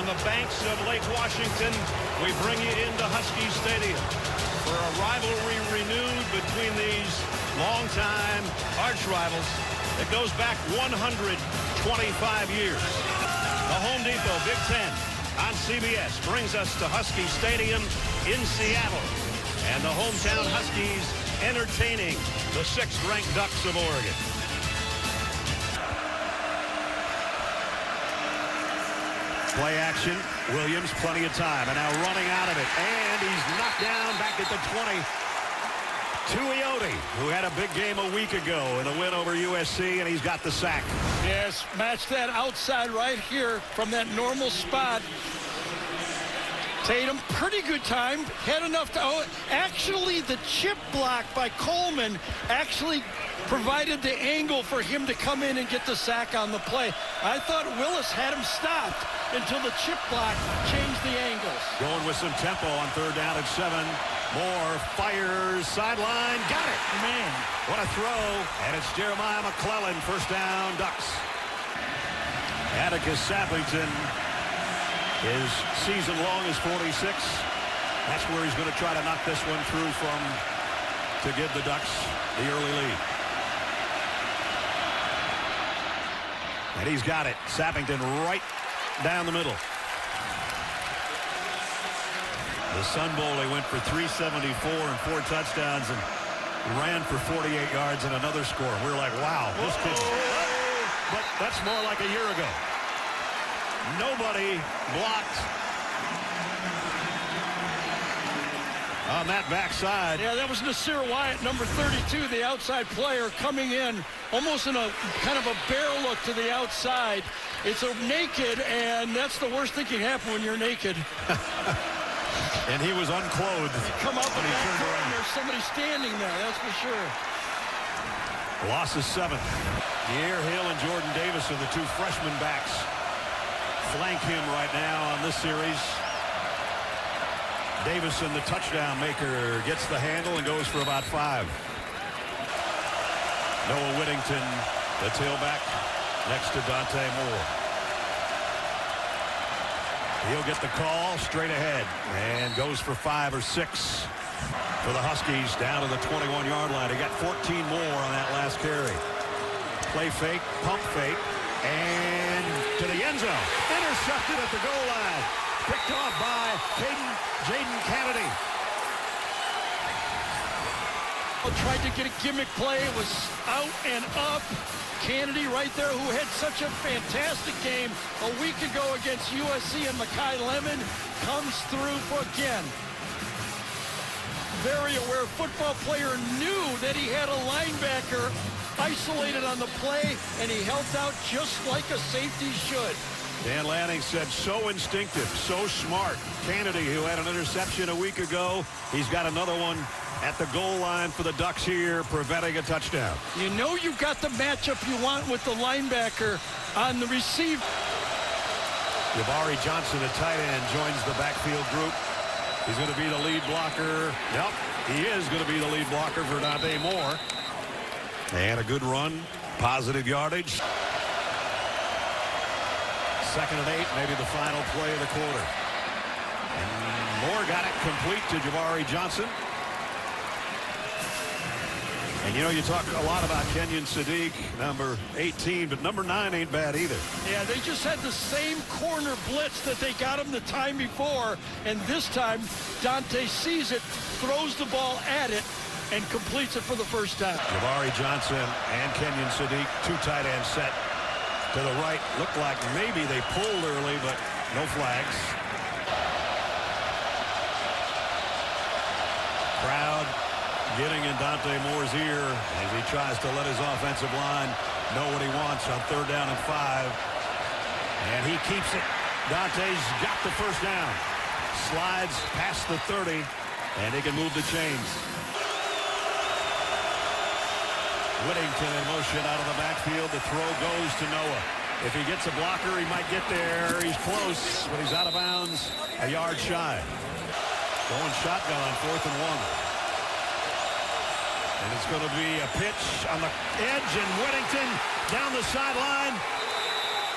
the banks of Lake Washington, we bring you into Husky Stadium for a rivalry renewed between these longtime arch rivals that goes back 125 years. The Home Depot Big Ten on CBS brings us to Husky Stadium in Seattle, and the hometown Huskies entertaining the 6th-ranked Ducks of Oregon. Play action. Williams, plenty of time, and now running out of it. And he's knocked down back at the 20. Tuioti, who had a big game a week ago in the win over USC, and he's got the sack. Yes, match that outside right here from that normal spot. Tatum, pretty good time, had enough to... Oh, actually, the chip block by Coleman actually provided the angle for him to come in and get the sack on the play. I thought Willis had him stopped until the chip block changed the angles. Going with some tempo on 3rd down at 7. More fires, sideline, got it. Man, what a throw. And it's Jeremiah McClellan, 1st down, Ducks. Atticus Sappington, his season long is 46. That's where he's going to try to knock this one through from to give the Ducks the early lead. And he's got it. Sappington right down the middle. The Sun Bowl, he went for 374 and 4 touchdowns and ran for 48 yards and another score. We're like, wow, this kid. But that's more like a year ago. Nobody blocked on that backside. Yeah, that was Nasir Wyatt, number 32, the outside player, coming in almost in a kind of a bear look to the outside. It's a naked, and that's the worst thing can happen when you're naked. And he was unclothed. You come up when he turned around. There's somebody standing there, that's for sure. Loss is 7. De'Aaron Hill and Jordan Davis are the 2 freshman backs. Flank him right now on this series. Davison, the touchdown maker, gets the handle and goes for about 5. Noah Whittington, the tailback, next to Dante Moore. He'll get the call straight ahead and goes for 5 or 6 for the Huskies down to the 21-yard line. He got 14 more on that last carry. Play fake, pump fake, and to the end zone. Intercepted at the goal line. Picked off by Jaden Kennedy. Tried to get a gimmick play. It was out and up. Kennedy right there, who had such a fantastic game a week ago against USC, and Makai Lemon comes through for again. Very aware football player, knew that he had a linebacker isolated on the play, and he helped out just like a safety should. Dan Lanning said so instinctive, so smart. Kennedy, who had an interception a week ago, he's got another one at the goal line for the Ducks here, preventing a touchdown. You know you've got the matchup you want with the linebacker on the receive. Jabari Johnson, a tight end, joins the backfield group. He's going to be the lead blocker. Yep, he is going to be the lead blocker for Dante Moore. And a good run, positive yardage. 2nd and 8, maybe the final play of the quarter. And Moore got it complete to Jabari Johnson. And, you know, you talk a lot about Kenyon Sadiq, number 18, but number 9 ain't bad either. Yeah, they just had the same corner blitz that they got him the time before, and this time Dante sees it, throws the ball at it, and completes it for the 1st time. Jabari Johnson and Kenyon Sadiq, 2 tight ends set to the right. Looked like maybe they pulled early, but no flags. Crowd getting in Dante Moore's ear as he tries to let his offensive line know what he wants on 3rd down and 5. And he keeps it. Dante's got the 1st down. Slides past the 30, and he can move the chains. Whittington in motion out of the backfield. The throw goes to Noah. If he gets a blocker, he might get there. He's close, but he's out of bounds, a yard shy. Going shotgun on 4th and 1. And it's going to be a pitch on the edge, and Whittington down the sideline,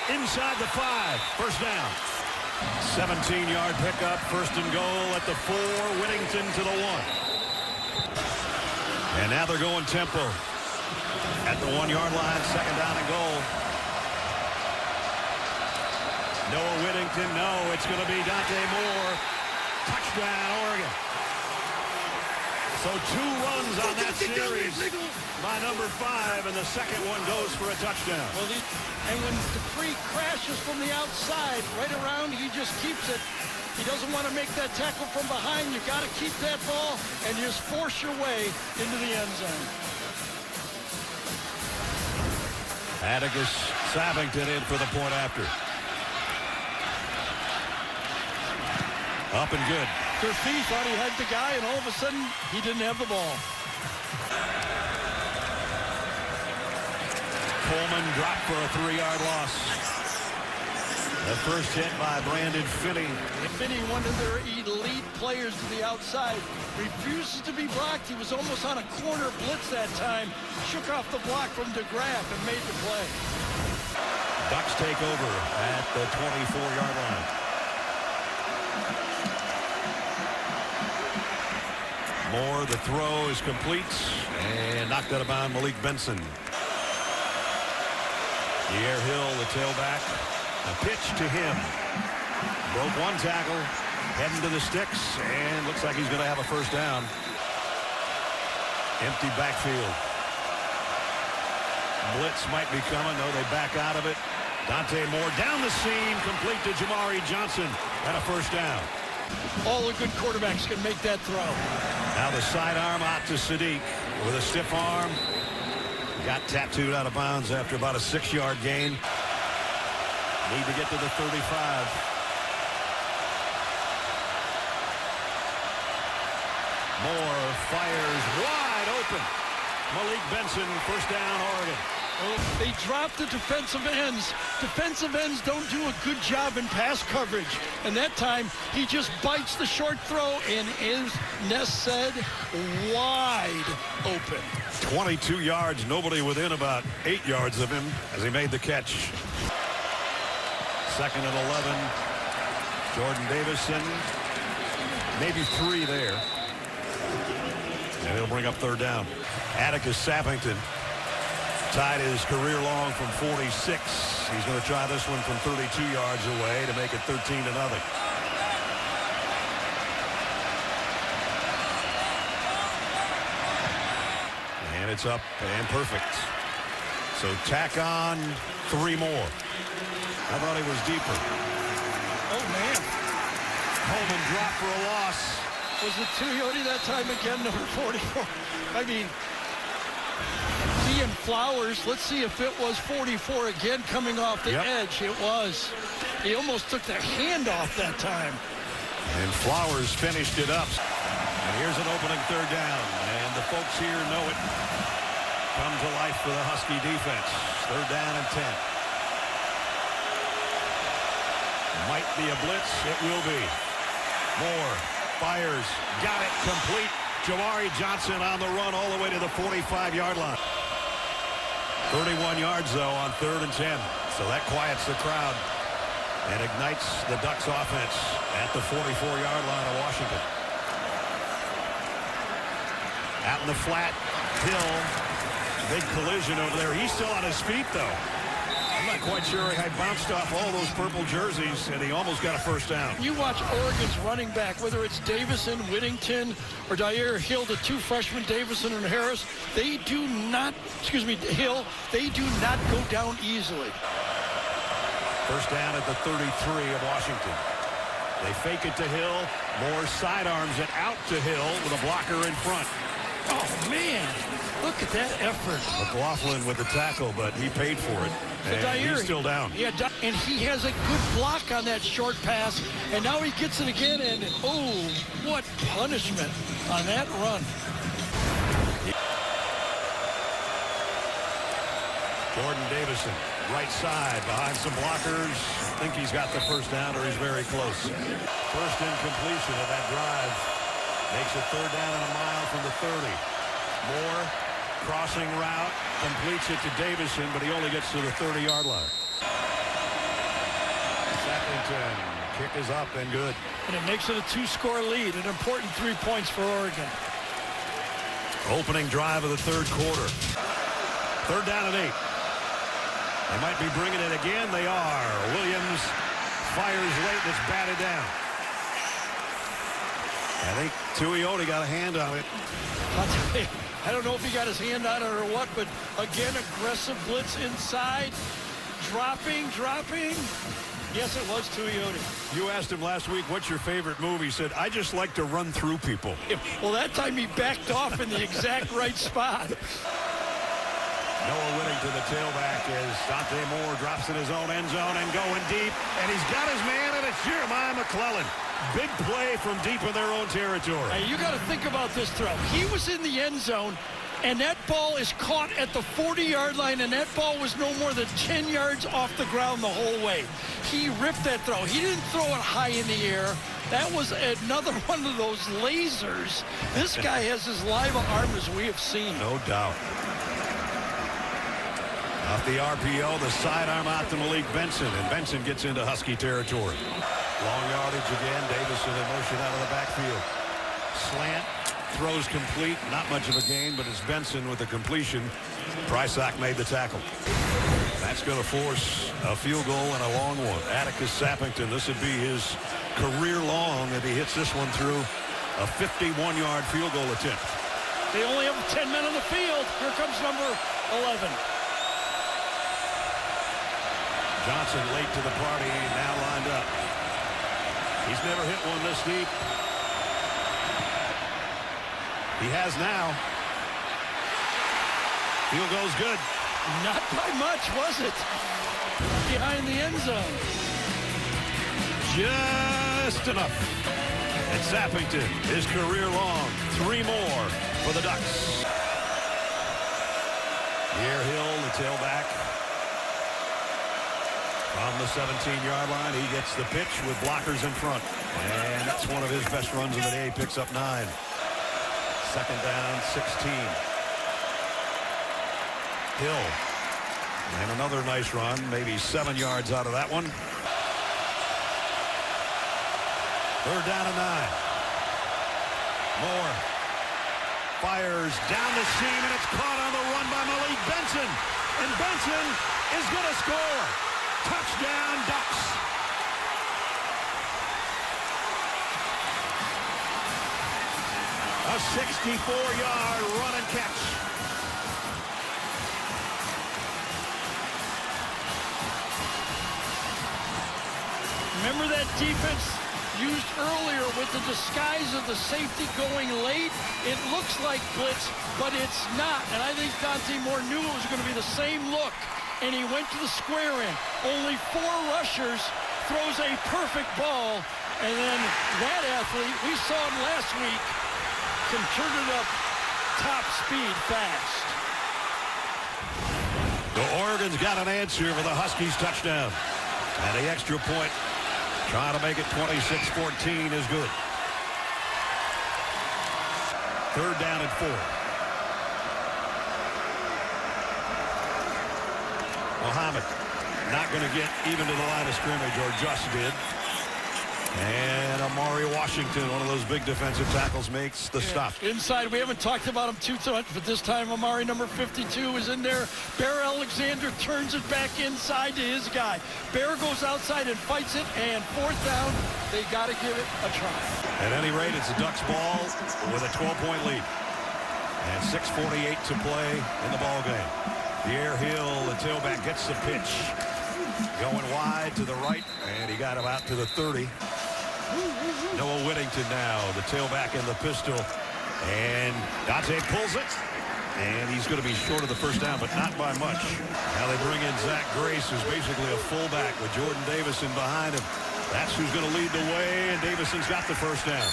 inside the 5, 1st down. 17-yard pickup, first and goal at the 4, Whittington to the 1. And now they're going tempo. At the 1-yard line, second down and goal. Noah Whittington, no, it's going to be Dante Moore. Touchdown, Oregon. So 2 runs on that series by number 5, and the second one goes for a touchdown. Well, and when Dupree crashes from the outside, right around, he just keeps it. He doesn't want to make that tackle from behind. You got to keep that ball and just force your way into the end zone. Atticus Savington in for the point after. Up and good. Durfee thought he had the guy, and all of a sudden, he didn't have the ball. Coleman dropped for a 3-yard loss. The first hit by Brandon Finney. Finney, one of their elite players to the outside, refuses to be blocked. He was almost on a corner blitz that time. Shook off the block from DeGraff and made the play. Ducks take over at the 24-yard line. Moore, the throw is complete and knocked out of bounds. Malik Benson. Pierre Hill, the tailback. A pitch to him. Broke one tackle, heading to the sticks, and looks like he's going to have a first down. Empty backfield. Blitz might be coming, though they back out of it. Dante Moore down the seam, complete to Jamari Johnson, and a first down. All the good quarterbacks can make that throw. Now the sidearm out to Sadiq with a stiff arm. Got tattooed out of bounds after about a 6-yard gain. Need to get to the 35. Moore fires wide open. Malik Benson, first down, Oregon. Well, they dropped the defensive ends. Defensive ends don't do a good job in pass coverage. And that time, he just bites the short throw and is, Ness said, wide open. 22 yards, nobody within about 8 yards of him as he made the catch. Second and 11. Jordan Davison, maybe 3 there. And he'll bring up third down. Atticus Savington tied his career long from 46. He's going to try this one from 32 yards away to make it 13-0. And it's up and perfect. So tack on 3 more. I thought he was deeper. Oh, man. Coleman dropped for a loss. Was it Tuioti that time again, number 44? I mean, he and Flowers, let's see if it was 44 again coming off the edge. It was. He almost took the hand off that time. And Flowers finished it up. And here's an opening third down. And the folks here know it. Come to life for the Husky defense. Third down and 10. Might be a blitz. It will be. Moore fires. Got it complete. Jamari Johnson on the run all the way to the 45-yard line. 31 yards, though, on third and 10. So that quiets the crowd and ignites the Ducks offense at the 44-yard line of Washington. Out in the flat, Hill. Big collision over there. He's still on his feet, though. I'm not quite sure he had bounced off all those purple jerseys, and he almost got a first down. You watch Oregon's running back, whether it's Davison, Whittington, or Dyer Hill, the 2 freshmen, Davison and Harris, they do not, Hill, they do not go down easily. First down at the 33 of Washington. They fake it to Hill. Moore sidearms it out to Hill with a blocker in front. Oh, man. Look at that effort. McLaughlin with the tackle, but he paid for it. And he's still down. Yeah, and he has a good block on that short pass. And now he gets it again, and oh, what punishment on that run. Jordan Davison, right side, behind some blockers. I think he's got the first down, or he's very close. First incompletion of that drive. Makes it third down and a mile from the 30. Moore, crossing route, completes it to Davison, but he only gets to the 30-yard line. Shackleton Kick is up and good. And it makes it a 2-score lead. An important 3 points for Oregon. Opening drive of the third quarter. 3rd down and 8. They might be bringing it again. They are. Williams fires late and it's batted down. I think Tuioti got a hand on it. I don't know if he got his hand on it or what, but again, aggressive blitz inside. Dropping. Yes, it was Tuioti. You asked him last week, what's your favorite move? He said, I just like to run through people. Well, that time he backed off in the exact right spot. Noah Whitting to the tailback as Dante Moore drops in his own end zone and going deep. And he's got his man, and it's Jeremiah McClellan. Big play from deep in their own territory. Hey, you got to think about this throw. He was in the end zone, and that ball is caught at the 40-yard line, and that ball was no more than 10 yards off the ground the whole way. He ripped that throw. He didn't throw it high in the air. That was another one of those lasers. This guy has as live an arm as we have seen. No doubt. Off the RPO, the sidearm out to Malik Benson, and Benson gets into Husky territory. Long yardage again. Davison in motion out of the backfield. Slant. Throws complete. Not much of a gain, but it's Benson with the completion. Prysock made the tackle. That's going to force a field goal and a long one. Atticus Sappington, this would be his career long if he hits this one through a 51-yard field goal attempt. They only have 10 men on the field. Here comes number 11. Johnson late to the party, now lined up. He's never hit one this deep. He has now. Field goal's good. Not by much, was it? Behind the end zone. Just enough. And Sappington, his career long. 3 more for the Ducks. Pierre Hill, the tailback. From the 17-yard line, he gets the pitch with blockers in front. And that's one of his best runs of the day. Picks up 9. 2nd down, 16. Hill. And another nice run. Maybe 7 yards out of that one. 3rd down and 9. Moore fires down the seam, and it's caught on the run by Malik Benson. And Benson is going to score. Touchdown, Ducks. A 64-yard run and catch. Remember that defense used earlier with the disguise of the safety going late? It looks like blitz, but it's not. And I think Dante Moore knew it was going to be the same look. And he went to the square end. Only 4 rushers, throws a perfect ball. And then that athlete, we saw him last week, can turn it up top speed fast. So Oregon's got an answer for the Huskies touchdown. And the extra point, trying to make it 26-14 is good. 3rd down and 4. Muhammad not going to get even to the line of scrimmage, or just did. And Amari Washington, one of those big defensive tackles, makes the stop. Inside, we haven't talked about him too much, but this time Amari, number 52, is in there. Bear Alexander turns it back inside to his guy. Bear goes outside and fights it, and 4th down, they got to give it a try. At any rate, it's a Ducks ball with a 12-point lead. And 6:48 to play in the ball game. Pierre Hill, the tailback, gets the pitch. Going wide to the right, and he got him out to the 30. Noah Whittington now, the tailback in the pistol. And Dante pulls it. And he's going to be short of the 1st down, but not by much. Now they bring in Zach Grace, who's basically a fullback with Jordan Davison behind him. That's who's going to lead the way, and Davison's got the 1st down.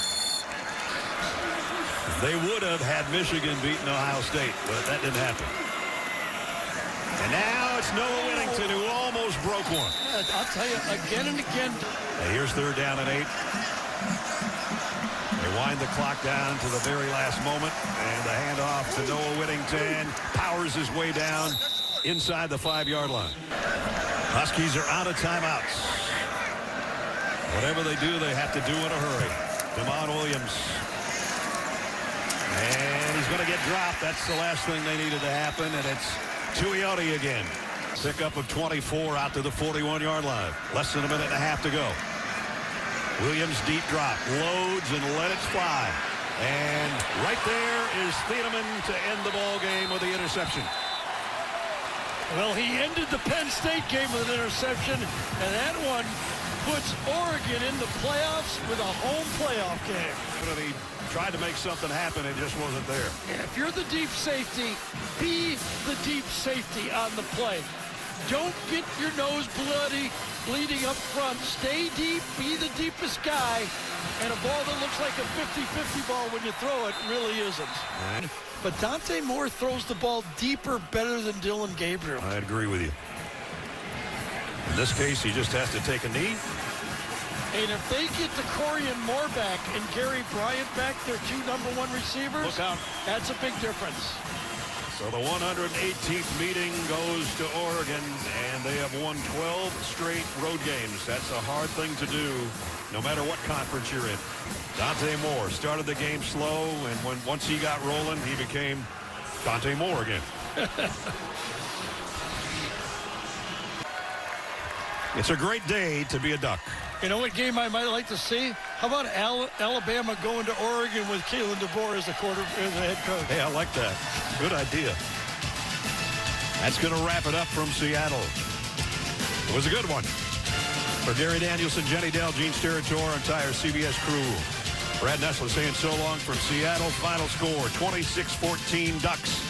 They would have had Michigan beaten Ohio State, but that didn't happen. And now it's Noah Whittington, who almost broke one. I'll tell you, again and again. And here's 3rd down and 8. They wind the clock down to the very last moment. And the handoff to Noah Whittington. Powers his way down inside the 5-yard line. Huskies are out of timeouts. Whatever they do, they have to do in a hurry. Demond Williams. And he's going to get dropped. That's the last thing they needed to happen, and it's Tuioti again. Pickup of 24 out to the 41-yard line. Less than a minute and a half to go. Williams deep drop. Loads and let it fly. And right there is Thieneman to end the ball game with the interception. Well, he ended the Penn State game with an interception, and that one puts Oregon in the playoffs with a home playoff game. But he tried to make something happen, it just wasn't there. If you're the deep safety, be the deep safety on the play. Don't get your nose bleeding up front. Stay deep, be the deepest guy, and a ball that looks like a 50-50 ball when you throw it really isn't. But Dante Moore throws the ball deeper better than Dylan Gabriel. I agree with you. In this case, he just has to take a knee. And if they get the Corian Moore back and Gary Bryant back, their two #1 receivers, look out. That's a big difference. So the 118th meeting goes to Oregon, and they have won 12 straight road games. That's a hard thing to do, no matter what conference you're in. Dante Moore started the game slow, and once he got rolling, he became Dante Moore again. It's a great day to be a Duck. You know what game I might like to see? How about Alabama going to Oregon with Kalen DeBoer as the head coach? Hey, I like that. Good idea. That's going to wrap it up from Seattle. It was a good one. For Gary Danielson, Jenny Dell, Gene Steratore, entire CBS crew. Brad Nessler saying so long from Seattle. Final score, 26-14 Ducks.